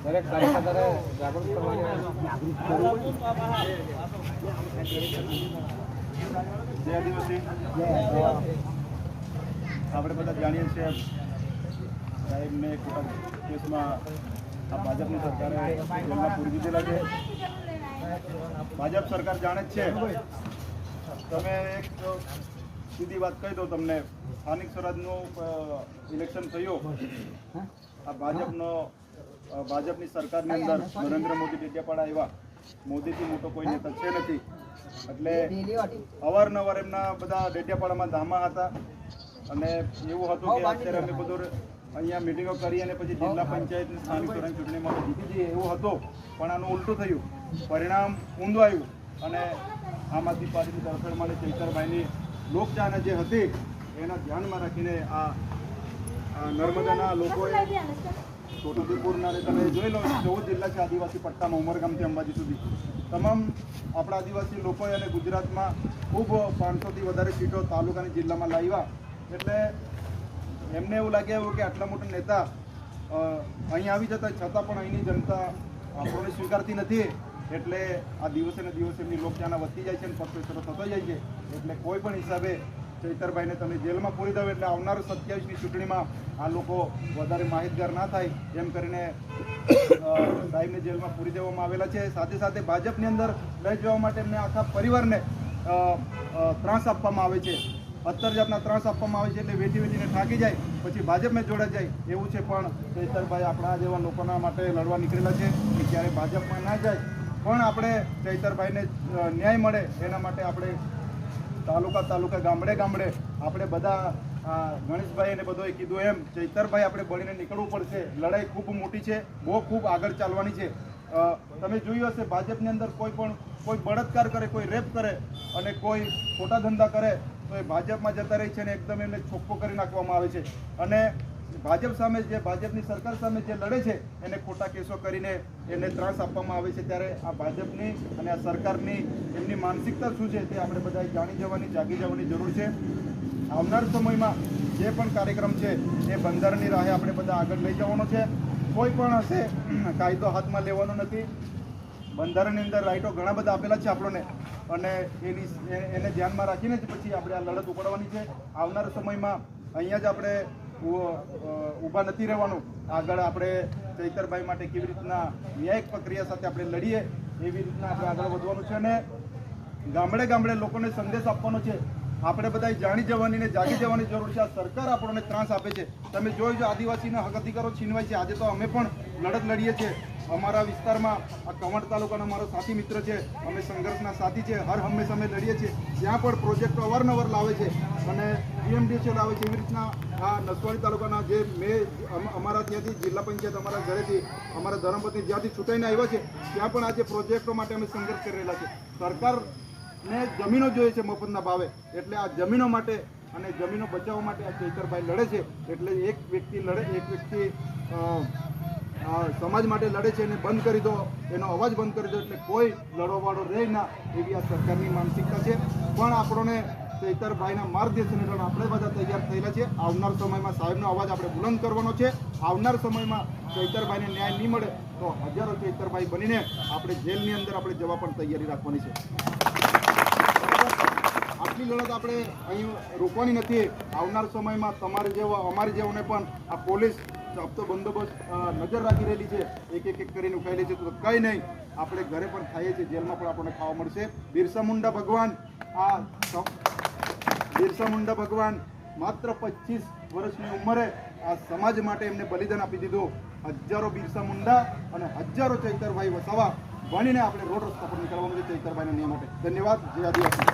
દરેક કાર્યકર્તાને જાગૃત કરવાની જય આદિવાસી આપણે બધા જાણીએ છીએ સાહેબને ખોટા કેસમાં આ ભાજપની સરકારે જેલમાં પૂરી દીધેલા છે. ભાજપ સરકાર જાણે જ છે. તમે એક સીધી વાત કહી દો તમને, સ્થાનિક સ્વરાજનું ઇલેક્શન થયું, આ ભાજપની સરકારની અંદર નરેન્દ્ર મોદી ડેડિયાપાડા આવ્યા. મોદીથી મોટો કોઈ નેતા છે નથી. એટલે અવારનવાર એમના બધા ડેડિયાપાડામાં ધામા હતા અને એવું હતું કે અત્યારે અમે બધું અહીંયા મિટિંગો કરી અને પછી જિલ્લા પંચાયતની સ્થાનિક સ્વરાજની ચૂંટણીમાં જીતી જઈએ એવું હતું. પણ આનું ઉલટું થયું, પરિણામ ઊંધું આવ્યું અને આમ આદમી પાર્ટીની તરફેણમાં ચૈતરભાઈની લોકચાહના જે હતી એના ધ્યાનમાં રાખીને આ નર્મદાના લોકોએ છોટાઉદેપુરના તમે જોઈ લો, 14 જિલ્લા છે આદિવાસી પટ્ટામાં, ઉમરગામથી અંબાજી સુધી તમામ આપણા આદિવાસી લોકોએ અને ગુજરાતમાં ખૂબ 500થી વધારે સીટો તાલુકાની જિલ્લામાં લાવ્યા. એટલે એમને એવું લાગે એવું કે આટલા મોટા નેતા અહીં આવી જતા છતાં પણ અહીંની જનતા આપણને સ્વીકારતી નથી. એટલે આ દિવસે ને દિવસે એમની લોકચાહના વધતી જાય છે અને પક્ષ થતો જાય છે. એટલે કોઈ પણ હિસાબે ચૈતરભાઈને તમે જેલમાં પૂરી દો એટલે આવનાર 27ની ચૂંટણીમાં આ લોકો વધારે માહિતગાર ના થાય એમ કરીને સાહેબને જેલમાં પૂરી દેવામાં આવેલા છે. સાથે સાથે ભાજપની અંદર લઈ જવા માટે એમને આખા પરિવારને ત્રાસ આપવામાં આવે છે. 17 જાતના ત્રાસ આપવામાં આવે છે. એટલે વેઠીને થાકી જાય પછી ભાજપમાં જોડા જાય એવું છે. પણ ચૈતરભાઈ આપણા જેવા લોકોના માટે લડવા નીકળેલા છે કે ક્યારે ભાજપમાં ના જાય પણ આપણે ચૈતરભાઈને ન્યાય મળે એના માટે આપણે તાલુકા ગામડે આપણે બધા ગણેશભાઈ અને બધોએ કીધું એમ ચૈતરભાઈ આપણે બળીને નીકળવું પડશે. લડાઈ ખૂબ મોટી છે, ખૂબ આગળ ચાલવાની છે. તમે જોયું હશે ભાજપની અંદર કોઈ બળાત્કાર કરે, કોઈ રેપ કરે અને કોઈ ખોટા ધંધા કરે તો એ ભાજપમાં જતા રહે છે અને એકદમ એમને ચોખ્ખો કરી નાખવામાં આવે છે. અને ભાજપ સામે ભાજપની સરકાર સામે જે લડે છે એને ખોટા કેસો કરીને એને ત્રાસ આપવામાં આવે છે. ત્યારે આ ભાજપની અને આ સરકારની એમની માનસિકતા શું છે તે આપણે બધા જાગી જવાની જરૂર છે. આવનાર સમયમાં જે પણ કાર્યક્રમ છે એ બંધારણની રાહે આપણે બધા આગળ લઈ જવાનો છે. કોઈ પણ હશે કાયદો હાથમાં લેવાનો નથી. બંધારણની અંદર રાઇટો ઘણા બધા આપેલા છે આપણને અને એને ધ્યાનમાં રાખીને જ પછી આપણે આ લડત ઉપાડવાની છે. આવનાર સમયમાં અહીંયા જ આપણે ઊભા નથી રહેવાનું. આગળ આપણે ચૈતરભાઈ માટે કેવી રીતના ન્યાયિક પ્રક્રિયા સાથે આપણે લડીએ એવી રીતના આપણે આગળ વધવાનું છે અને ગામડે લોકોને સંદેશ આપવાનો છે. આપણે બધા જાગી જવાની જરૂર છે. આ સરકાર આપણને ત્રાસ આપે છે. તમે જોઈ આદિવાસીના હક અધિકારો છીનવાય છે. આજે તો અમે પણ લડત લડીએ છીએ. અમારા વિસ્તારમાં આ કવાંટ તાલુકાનો મારો સાથી મિત્ર છે, અમે સંઘર્ષના સાથી છે. હર હંમેશા અમે લડીએ છીએ. ત્યાં પણ પ્રોજેક્ટો અવારનવાર લાવે છે અને PMDC લાવે છે. એવી રીતના આ નસવાડી તાલુકાના જે અમારા ત્યાંથી જિલ્લા પંચાયત અમારા ઘરેથી અમારા ધરમપત્ની જ્યાંથી છૂટાઈને આવ્યા છે ત્યાં પણ આજે પ્રોજેક્ટો માટે અમે સંઘર્ષ કરી રહેલા છે. સરકારને જમીનો જોઈએ છે મફતના ભાવે. એટલે આ જમીનો માટે અને જમીનો બચાવવા માટે આ ચૈતરભાઈ લડે છે. એટલે એક વ્યક્તિ સમાજ માટે લડે છે એને બંધ કરી દો, એનો અવાજ બંધ કરી દો એટલે કોઈ લડવાવાળો રહે ના એવી આ સરકારની માનસિકતા છે. પણ આપણને ચૈતરભાઈના માર્ગદર્શન હેઠળ આપણે બધા તૈયાર થયેલા છે. આવનાર સમયમાં સાહેબનો અવાજ આપણે બુલંદ કરવાનો છે. આવનાર સમયમાં ચૈતરભાઈને ન્યાય નહીં મળે તો હજારો ચૈતરભાઈ બનીને આપણે જેલની અંદર આપણે જવા પણ તૈયારી રાખવાની છે. આટલી લડત આપણે અહીં રોકવાની નથી. આવનાર સમયમાં અમારી જેવોને પણ આ પોલીસ હપ્તો બંદોબસ્ત નજર રાખી રહેલી છે. એક કરીને ઉઠાઈ લે છે તો કંઈ નહીં, આપણે ઘરે પણ ખાઈએ છીએ, જેલમાં પણ આપણને ખાવા મળશે. બિરસા મુંડા ભગવાન માત્ર 25 વર્ષની ઉંમરે આ સમાજ માટે એમને બલિદાન આપી દીધું. હજારો બિરસા મુંડા અને હજારો ચૈતરભાઈ વસાવા બનીને આપણે રોડ રસ્તા પર નીકળવાનું છે ચૈતરભાઈના ન્યાય માટે. ધન્યવાદ. જય આદિવાસી.